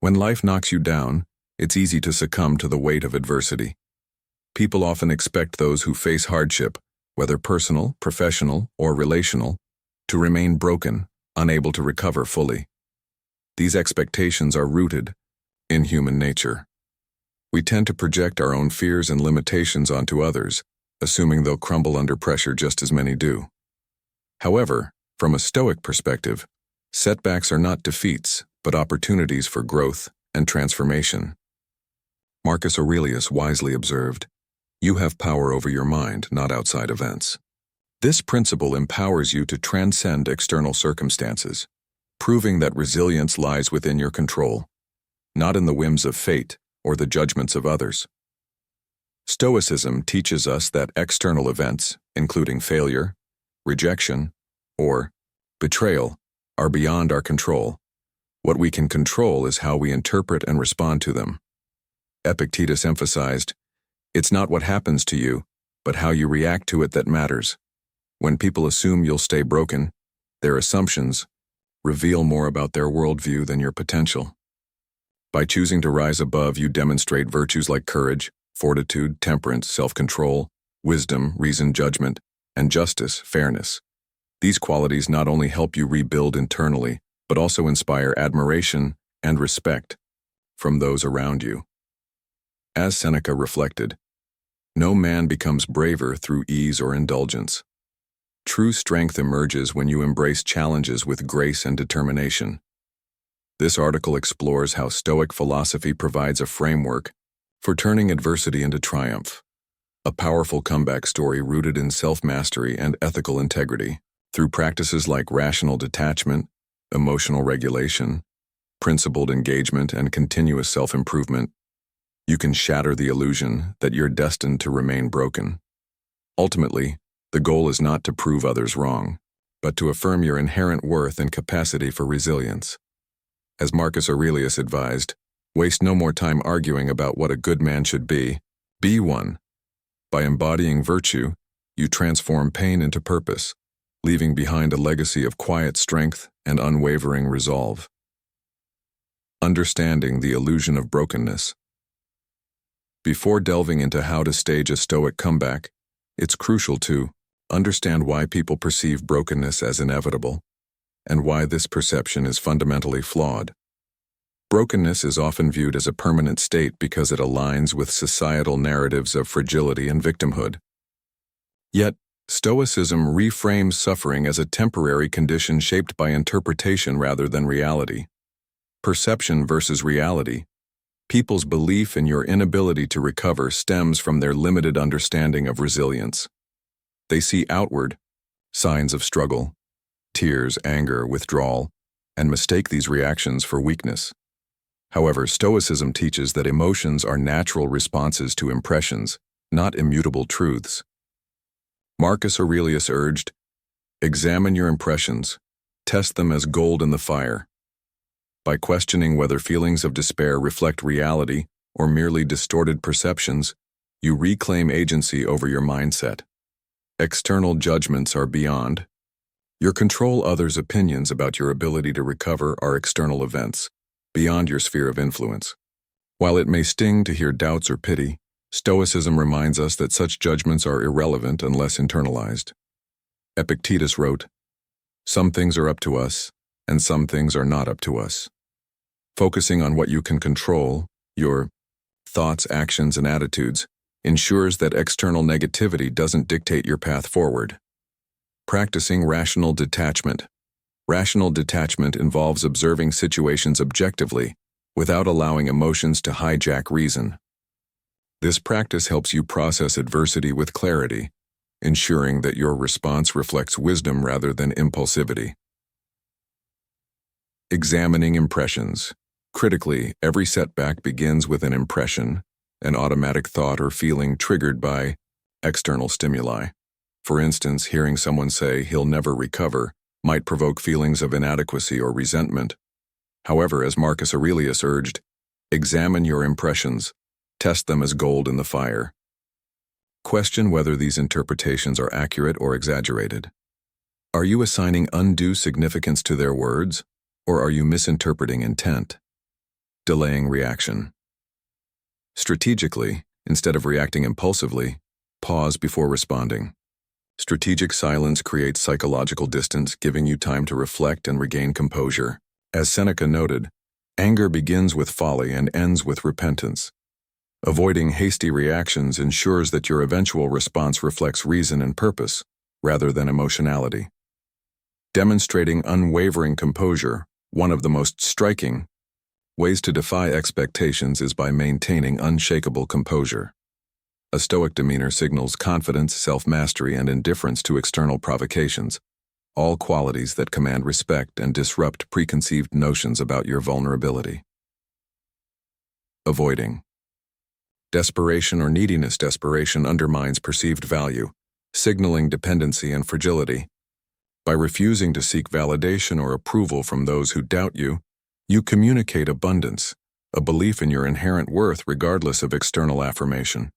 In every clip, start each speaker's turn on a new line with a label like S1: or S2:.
S1: When life knocks you down, it's easy to succumb to the weight of adversity. People often expect those who face hardship, whether personal, professional, or relational, to remain broken, unable to recover fully. These expectations are rooted in human nature. We tend to project our own fears and limitations onto others, assuming they'll crumble under pressure just as many do. However, from a Stoic perspective, setbacks are not defeats, but opportunities for growth and transformation. Marcus Aurelius wisely observed, "You have power over your mind, not outside events." This principle empowers you to transcend external circumstances, proving that resilience lies within your control, not in the whims of fate or the judgments of others. Stoicism teaches us that external events, including failure, rejection, or betrayal, are beyond our control. What we can control is how we interpret and respond to them. Epictetus emphasized, "It's not what happens to you, but how you react to it that matters." When people assume you'll stay broken, their assumptions reveal more about their worldview than your potential. By choosing to rise above, you demonstrate virtues like courage, fortitude, temperance, self-control, wisdom, reason, judgment, and justice, fairness. These qualities not only help you rebuild internally, but also inspire admiration and respect from those around you. As Seneca reflected, "No man becomes braver through ease or indulgence. True strength emerges when you embrace challenges with grace and determination." This article explores how Stoic philosophy provides a framework for turning adversity into triumph, a powerful comeback story rooted in self-mastery and ethical integrity. Through practices like rational detachment, emotional regulation, principled engagement, and continuous self-improvement, you can shatter the illusion that you're destined to remain broken. Ultimately, the goal is not to prove others wrong, but to affirm your inherent worth and capacity for resilience. As Marcus Aurelius advised, waste no more time arguing about what a good man should be one. By embodying virtue, you transform pain into purpose, leaving behind a legacy of quiet strength and unwavering resolve. Understanding the illusion of brokenness. Before delving into how to stage a Stoic comeback, it's crucial to understand why people perceive brokenness as inevitable, and why this perception is fundamentally flawed. Brokenness is often viewed as a permanent state because it aligns with societal narratives of fragility and victimhood. Yet, Stoicism reframes suffering as a temporary condition shaped by interpretation rather than reality. Perception versus reality. People's belief in your inability to recover stems from their limited understanding of resilience. They see outward signs of struggle, tears, anger, withdrawal, and mistake these reactions for weakness. However, Stoicism teaches that emotions are natural responses to impressions, not immutable truths. Marcus Aurelius urged, "Examine your impressions, test them as gold in the fire." By questioning whether feelings of despair reflect reality or merely distorted perceptions, you reclaim agency over your mindset. External judgments are beyond your control. Others' opinions about your ability to recover are external events, beyond your sphere of influence. While it may sting to hear doubts or pity, Stoicism reminds us that such judgments are irrelevant unless internalized. Epictetus wrote, "Some things are up to us, and some things are not up to us." Focusing on what you can control, your thoughts, actions, and attitudes, ensures that external negativity doesn't dictate your path forward. Practicing rational detachment. Rational detachment involves observing situations objectively, without allowing emotions to hijack reason. This practice helps you process adversity with clarity, ensuring that your response reflects wisdom rather than impulsivity. Examining impressions. Critically, every setback begins with an impression, an automatic thought or feeling triggered by external stimuli. For instance, hearing someone say he'll never recover might provoke feelings of inadequacy or resentment. However, as Marcus Aurelius urged, examine your impressions, test them as gold in the fire. Question whether these interpretations are accurate or exaggerated. Are you assigning undue significance to their words, or are you misinterpreting intent? Delaying reaction. Strategically, instead of reacting impulsively, pause before responding. Strategic silence creates psychological distance, giving you time to reflect and regain composure. As Seneca noted, anger begins with folly and ends with repentance. Avoiding hasty reactions ensures that your eventual response reflects reason and purpose, rather than emotionality. Demonstrating unwavering composure, one of the most striking ways to defy expectations is by maintaining unshakable composure. A Stoic demeanor signals confidence, self-mastery, and indifference to external provocations, all qualities that command respect and disrupt preconceived notions about your vulnerability. Avoiding. Desperation or neediness. Desperation undermines perceived value, signaling dependency and fragility. By refusing to seek validation or approval from those who doubt you, you communicate abundance, a belief in your inherent worth regardless of external affirmation.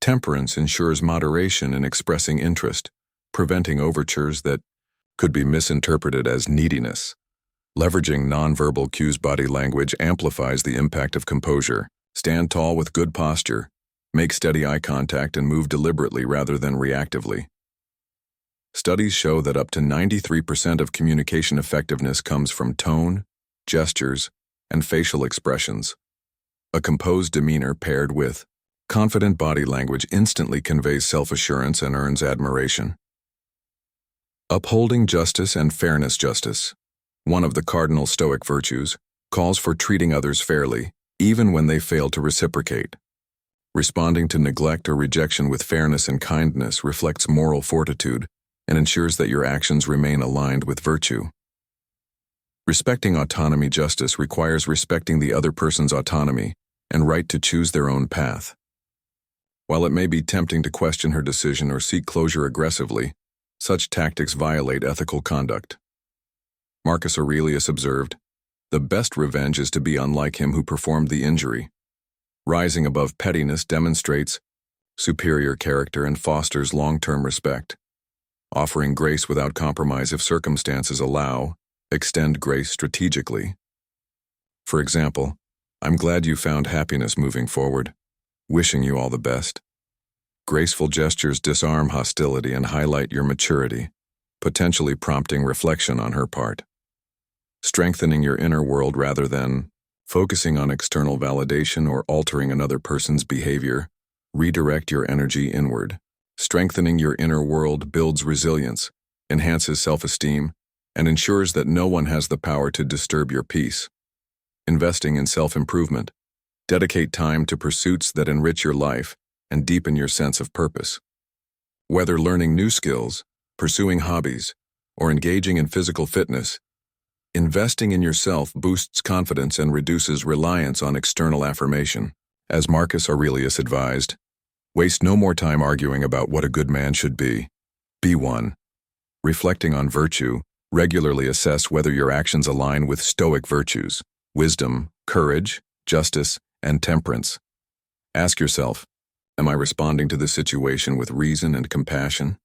S1: Temperance ensures moderation in expressing interest, preventing overtures that could be misinterpreted as neediness. Leveraging nonverbal cues. Body language amplifies the impact of composure. Stand tall with good posture, make steady eye contact, and move deliberately rather than reactively. Studies show that up to 93% of communication effectiveness comes from tone, gestures, and facial expressions. A composed demeanor paired with confident body language instantly conveys self-assurance and earns admiration. Upholding justice and fairness. Justice, one of the cardinal Stoic virtues, calls for treating others fairly, even when they fail to reciprocate. Responding to neglect or rejection with fairness and kindness reflects moral fortitude and ensures that your actions remain aligned with virtue. Respecting autonomy. Justice requires respecting the other person's autonomy and right to choose their own path. While it may be tempting to question her decision or seek closure aggressively, such tactics violate ethical conduct. Marcus Aurelius observed, "The best revenge is to be unlike him who performed the injury." Rising above pettiness demonstrates superior character and fosters long-term respect. Offering grace without compromise if circumstances allow, extend grace strategically. For example, "I'm glad you found happiness moving forward. Wishing you all the best." Graceful gestures disarm hostility and highlight your maturity, potentially prompting reflection on her part. Strengthening your inner world rather than focusing on external validation or altering another person's behavior. Redirect your energy inward. Strengthening your inner world builds resilience, enhances self-esteem, and ensures that no one has the power to disturb your peace. Investing in self-improvement. Dedicate time to pursuits that enrich your life and deepen your sense of purpose. Whether learning new skills, pursuing hobbies, or engaging in physical fitness, investing in yourself boosts confidence and reduces reliance on external affirmation. As Marcus Aurelius advised, waste no more time arguing about what a good man should be. Be one. Reflecting on virtue, regularly assess whether your actions align with Stoic virtues, wisdom, courage, justice, and temperance. Ask yourself, am I responding to this situation with reason and compassion?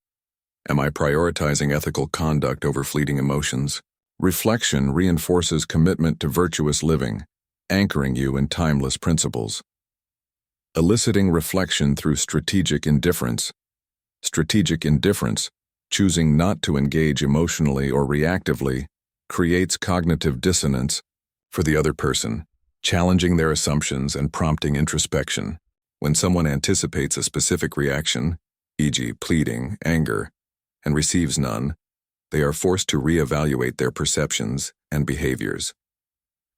S1: Am I prioritizing ethical conduct over fleeting emotions? Reflection reinforces commitment to virtuous living, anchoring you in timeless principles. Eliciting reflection through strategic indifference. Strategic indifference, choosing not to engage emotionally or reactively, creates cognitive dissonance for the other person, challenging their assumptions and prompting introspection. When someone anticipates a specific reaction, e.g., pleading, anger, and receives none, they are forced to reevaluate their perceptions and behaviors.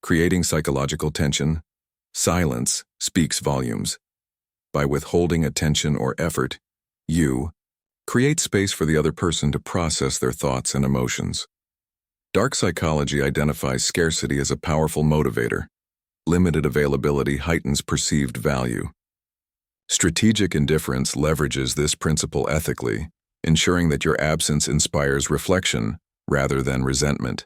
S1: Creating psychological tension, silence speaks volumes. By withholding attention or effort, you create space for the other person to process their thoughts and emotions. Dark psychology identifies scarcity as a powerful motivator. Limited availability heightens perceived value. Strategic indifference leverages this principle ethically, ensuring that your absence inspires reflection rather than resentment.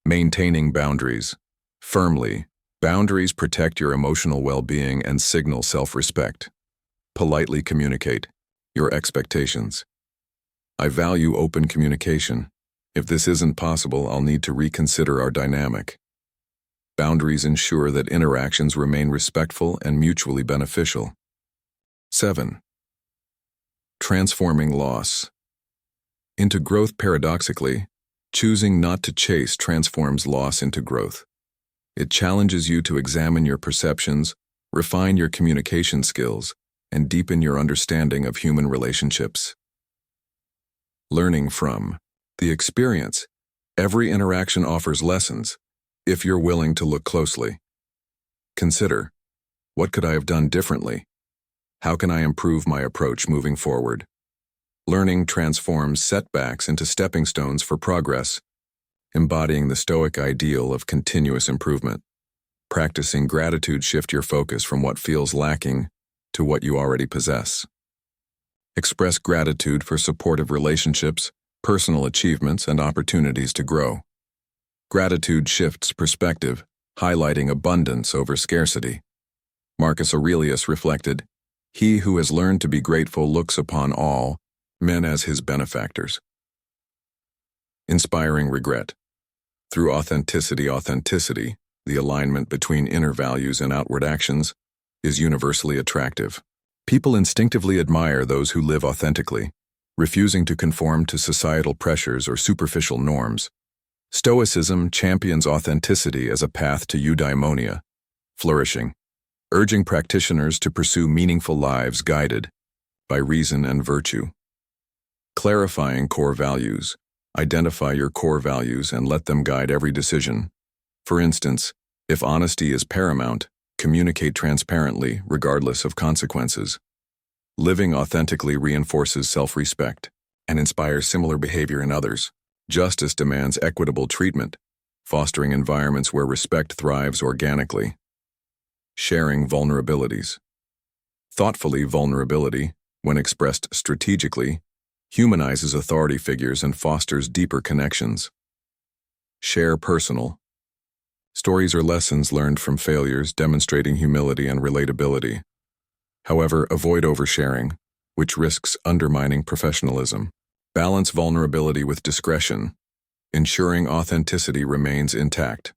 S1: Maintaining boundaries. Firmly, boundaries protect your emotional well-being and signal self-respect. Politely communicate your expectations. I value open communication. If this isn't possible, I'll need to reconsider our dynamic. Boundaries ensure that interactions remain respectful and mutually beneficial. 7. Transforming loss into growth. Paradoxically, choosing not to chase transforms loss into growth. It challenges you to examine your perceptions, refine your communication skills, and deepen your understanding of human relationships. Learning from the experience. Every interaction offers lessons, if you're willing to look closely. Consider, what could I have done differently? How can I improve my approach moving forward? Learning transforms setbacks into stepping stones for progress, embodying the Stoic ideal of continuous improvement. Practicing gratitude shifts your focus from what feels lacking to what you already possess. Express gratitude for supportive relationships, personal achievements, and opportunities to grow. Gratitude shifts perspective, highlighting abundance over scarcity. Marcus Aurelius reflected, "He who has learned to be grateful looks upon all men as his benefactors." Inspiring regret. Through authenticity, the alignment between inner values and outward actions, is universally attractive. People instinctively admire those who live authentically, refusing to conform to societal pressures or superficial norms. Stoicism champions authenticity as a path to eudaimonia, flourishing, urging practitioners to pursue meaningful lives guided by reason and virtue. Clarifying core values. Identify your core values and let them guide every decision. For instance, if honesty is paramount, communicate transparently regardless of consequences. Living authentically reinforces self-respect and inspires similar behavior in others. Justice demands equitable treatment, fostering environments where respect thrives organically. Sharing vulnerabilities. Thoughtfully, vulnerability, when expressed strategically, humanizes authority figures and fosters deeper connections. Share personal. Stories or lessons learned from failures, demonstrating humility and relatability. However, avoid oversharing, which risks undermining professionalism. Balance vulnerability with discretion, ensuring authenticity remains intact.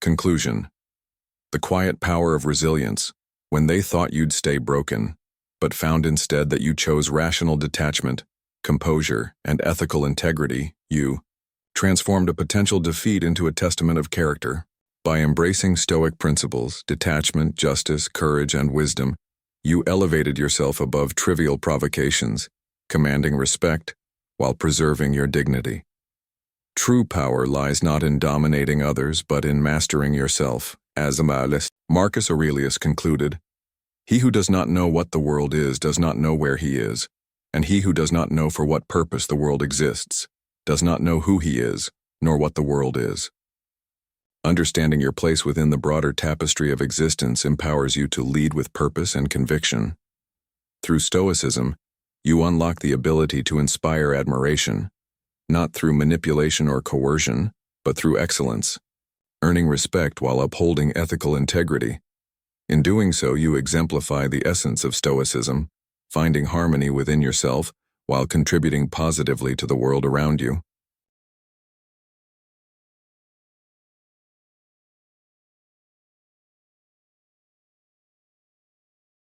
S1: Conclusion. The quiet power of resilience, when they thought you'd stay broken, but found instead that you chose rational detachment, composure, and ethical integrity, you transformed a potential defeat into a testament of character. By embracing Stoic principles, detachment, justice, courage, and wisdom, you elevated yourself above trivial provocations, commanding respect while preserving your dignity. True power lies not in dominating others, but in mastering yourself. As Marcus Aurelius concluded, "He who does not know what the world is does not know where he is, and he who does not know for what purpose the world exists does not know who he is, nor what the world is." Understanding your place within the broader tapestry of existence empowers you to lead with purpose and conviction. Through Stoicism, you unlock the ability to inspire admiration, not through manipulation or coercion, but through excellence, earning respect while upholding ethical integrity. In doing so, you exemplify the essence of Stoicism, finding harmony within yourself while contributing positively to the world around you.